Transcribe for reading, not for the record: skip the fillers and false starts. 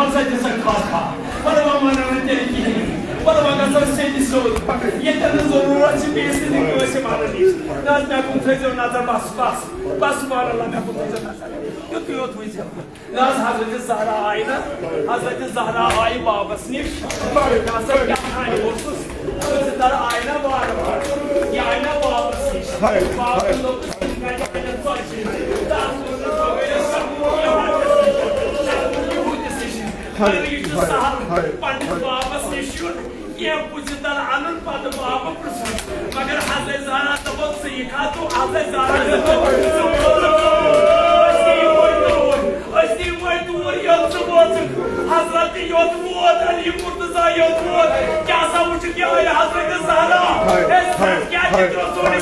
Hazreti Sakata, bana babanın tehlikeli, bana babanın sevgisi olur. Yeterli zorunlu çiftliğini göğsüm alınır. Naz ne kumtayacağım, nazar bas bağırla ne kumtayacağım nazar. Yutuyor tuyacağım. Naz Hazreti Zahra ayna, Hazreti Zahra ayı babasını nasıl yapmayı olsuz. Hazreti Zahra ayna var. Ya ayna babası. Babasının dokusunun kaynaklarını soruşturur. Daha sonra böyle Pandit बाबा से शुरू ये पूछता आनंद पाद बाबा प्रसन्न मगर हाज़े ज़ारा तबक से ये खातो हाज़े ज़ारा ऐसी वही तो हज़रत योद्वोद अली मुर्तज़ा योद्वोद क्या सा उठ गया है हज़रत ज़ारा क्या चित्र सोने